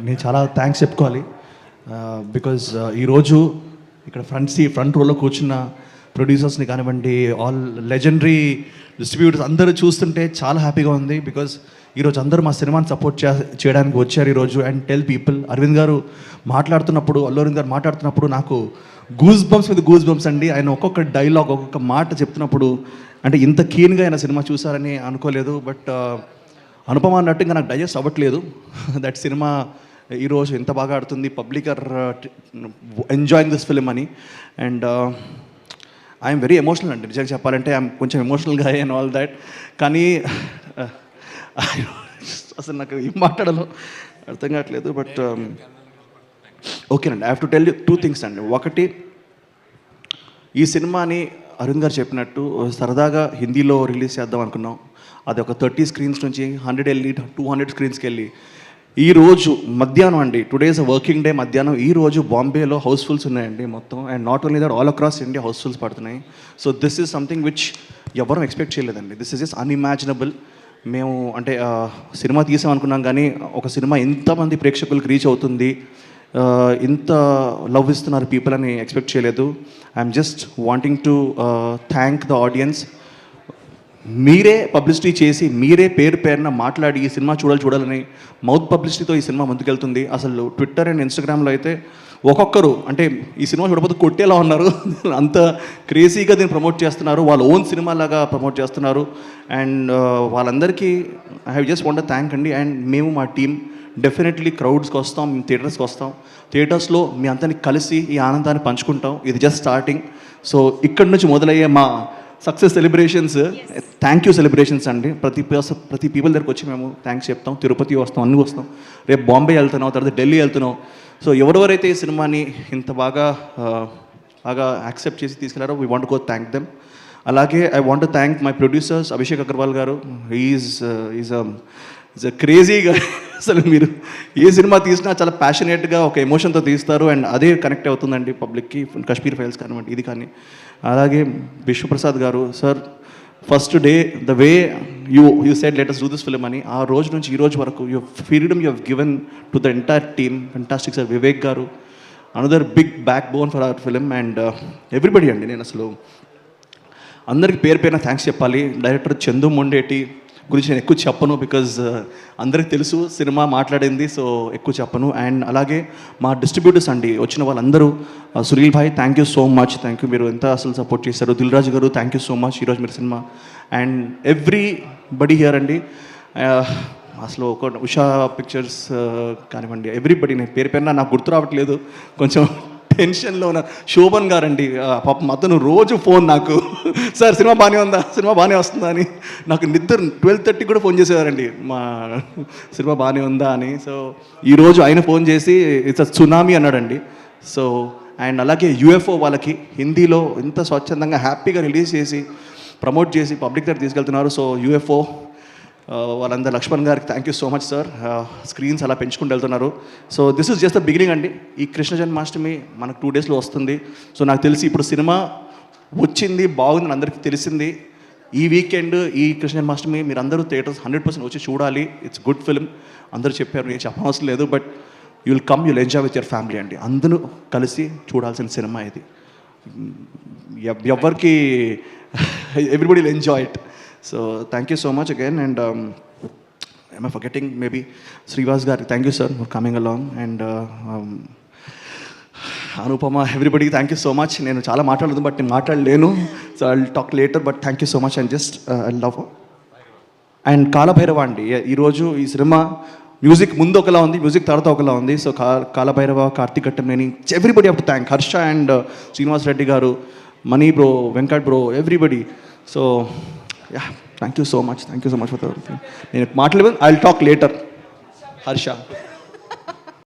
నేను చాలా థ్యాంక్స్ చెప్పుకోవాలి. బికాజ్ ఈరోజు ఇక్కడ ఫ్రంట్ రోలో కూర్చున్న ప్రొడ్యూసర్స్ని కానివ్వండి, ఆల్ లెజెండరీ డిస్ట్రిబ్యూటర్స్ అందరూ చూస్తుంటే చాలా హ్యాపీగా ఉంది. బికాజ్ ఈరోజు అందరూ మా సినిమాని సపోర్ట్ చేయడానికి వచ్చారు ఈరోజు. అండ్ టెల్ పీపుల్, అరవింద్ గారు మాట్లాడుతున్నప్పుడు, అల్లు అరవింద్ గారు మాట్లాడుతున్నప్పుడు నాకు గూస్ బంప్స్ అండి. ఆయన ఒక్కొక్క డైలాగ్, ఒక్కొక్క మాట చెప్తున్నప్పుడు అంటే ఇంత కీన్గా ఆయన సినిమా చూసారని అనుకోలేదు. బట్ అనుపమ అన్నట్టు ఇంకా నాకు డైజెస్ట్ అవ్వట్లేదు దట్ సినిమా ఈరోజు ఎంత బాగా ఆడుతుంది, public are enjoying this film అని. అండ్ ఐఎమ్ వెరీ ఎమోషనల్ అండి, నిజంగా చెప్పాలంటే ఐఎమ్ కొంచెం ఎమోషనల్గా అండ్ ఆల్ దాట్. కానీ అసలు నాకు ఏం మాట్లాడాలో అర్థం కావట్లేదు. బట్ ఓకేనండి, I have to tell you 2 things అండి. ఒకటి, ఈ సినిమాని అరుణ్ గారు చెప్పినట్టు సరదాగా హిందీలో రిలీజ్ చేద్దాం అనుకున్నాం. అది ఒక 30 screens నుంచి 100 వెళ్ళి 200 screensకి వెళ్ళి ఈరోజు మధ్యాహ్నం అండి, టుడేస్ వర్కింగ్ డే మధ్యాహ్నం ఈరోజు బాంబేలో హౌస్ఫుల్స్ ఉన్నాయండి మొత్తం. And not only that, all across India housefuls పడుతున్నాయి. So this is something which ఎవరూ ఎక్స్పెక్ట్ చేయలేదండి. This is just unimaginable. మేము అంటే సినిమా తీసాం అనుకున్నాం, కానీ ఒక సినిమా ఎంతమంది ప్రేక్షకులకు రీచ్ అవుతుంది, ఇంత లవ్ ఇస్తున్నారు పీపుల్ అని ఎక్స్పెక్ట్ చేయలేదు. I'm just wanting to thank the audience. మీరే పబ్లిసిటీ చేసి, మీరే పేరున మాట్లాడి ఈ సినిమా చూడాలని మౌత్ పబ్లిసిటీతో ఈ సినిమా ముందుకెళ్తుంది. అసలు ట్విట్టర్ అండ్ ఇన్స్టాగ్రామ్లో అయితే ఒక్కొక్కరు అంటే ఈ సినిమా చూడకపోతే కొట్టేలా ఉన్నారు, అంత క్రేజీగా దీన్ని ప్రమోట్ చేస్తున్నారు, వాళ్ళ ఓన్ సినిమా లాగా ప్రమోట్ చేస్తున్నారు. అండ్ వాళ్ళందరికీ I have just want to thank అండి. అండ్ మేము మా టీం డెఫినెట్లీ క్రౌడ్స్కి వస్తాం, మేము థియేటర్స్కి వస్తాం, థియేటర్స్లో మీ అందరినీ కలిసి ఈ ఆనందాన్ని పంచుకుంటాం. ఇది జస్ట్ స్టార్టింగ్. సో ఇక్కడి నుంచి మొదలయ్యే మా success celebrations, thank you celebrations అండి. ప్రతి పీపుల్ దగ్గరికి వచ్చి మేము థ్యాంక్స్ చెప్తాం. తిరుపతి వస్తాం, అన్నీ వస్తాం, రేపు బాంబే వెళ్తున్నాం, తర్వాత ఢిల్లీ వెళ్తున్నాం. సో ఎవరెవరైతే ఈ సినిమాని ఇంత బాగా యాక్సెప్ట్ చేసి తీసుకెళ్లారో we want go thank them. అలాగే I want to thank my producers, Abhishek Agarwal garu. Is అ క్రేజీగా, అసలు మీరు ఏ సినిమా తీసినా చాలా ప్యాషనేట్గా ఒక ఎమోషన్తో తీస్తారు. అండ్ అదే కనెక్ట్ అవుతుందండి పబ్లిక్కి. కాశ్మీర్ ఫైల్స్ కానివ్వండి, ఇది కానీ. అలాగే Vishwaprasad garu, sir first day the way you said let us do this film అని, ఆ రోజు నుంచి ఈ రోజు వరకు freedom you have given to the entire team. Fantastic sir. Vivek garu, another big backbone for our film. And everybody అండి, నేను అసలు అందరికి పేరున థ్యాంక్స్ చెప్పాలి. డైరెక్టర్ చందు మొండేటి గురించి నేను ఎక్కువ చెప్పను, బికాజ్ అందరికి తెలుసు సినిమా మాట్లాడింది, సో ఎక్కువ చెప్పను. అండ్ అలాగే మా డిస్ట్రిబ్యూటర్స్ అండి, వచ్చిన వాళ్ళందరూ, Sunil bhai thank you so much, thank you, మీరు ఎంత అసలు సపోర్ట్ చేశారు. దిల్ రాజు గారు థ్యాంక్ యూ సో మచ్, ఈరోజు మీరు సినిమా. అండ్ ఎవ్రీబడి హియర్ అండి, అసలు ఒక ఉషా పిక్చర్స్ కానివ్వండి, ఎవ్రీబడి, నేను పేరున నాకు గుర్తు రావట్లేదు, కొంచెం టెన్షన్లో ఉన్న శోభన్ గారండి, పాపం అతను రోజు ఫోన్ నాకు, సార్ సినిమా బాగానే ఉందా, సినిమా బాగానే వస్తుందా అని, నాకు నిద్ర 12:30 కూడా ఫోన్ చేసేవారండి, మా సినిమా బాగానే ఉందా అని. సో ఈరోజు ఆయన ఫోన్ చేసి ఇట్స్ సునామీ అన్నాడండి. సో అండ్ అలాగే యూఎఫ్ఓ వాళ్ళకి హిందీలో ఎంత స్వచ్ఛందంగా హ్యాపీగా రిలీజ్ చేసి ప్రమోట్ చేసి పబ్లిక్ దగ్గర తీసుకెళ్తున్నారు. సో యూఎఫ్ఓ వాళ్ళందరూ, లక్ష్మణ్ గారికి thank you so much sir, screens అలా పెంచుకుంటూ వెళ్తున్నారు. So this is just the beginning అండి. ఈ కృష్ణ జన్మాష్టమి మనకు 2 daysలో వస్తుంది. సో నాకు తెలిసి ఇప్పుడు సినిమా వచ్చింది, బాగుందని అందరికీ తెలిసింది. ఈ వీకెండ్ ఈ కృష్ణ జన్మాష్టమి మీరు అందరూ థియేటర్స్ 100% వచ్చి చూడాలి. ఇట్స్ గుడ్ ఫిల్మ్, అందరూ చెప్పారు, నేను చెప్పనవసరం లేదు. But you'll come, you'll enjoy with your family అండి. అందరూ కలిసి చూడాల్సిన సినిమా ఇది. ఎవరికి everybody will enjoy it. So thank you so much again. And am I forgetting maybe Srivas garu, thank you sir for coming along. And Anupama, everybody thank you so much. Nenu chaala maatladadu but nenu maatladalenu, so I'll talk later, but thank you so much. And just I love. And Kala Bhairava andi, ee roju ee cinema music ముందు ఒకలా ఉంది, music తర్వాత ఒకలా ఉంది. So Kaalabhairava, Karthik Ghattamaneni, everybody have to thank. Harsha and Srinivas Reddy garu, money bro, Venkat bro, everybody. So yeah, thank you so much for the thing. నేను మాట్లాడలేదు, I'll talk later. Harsha.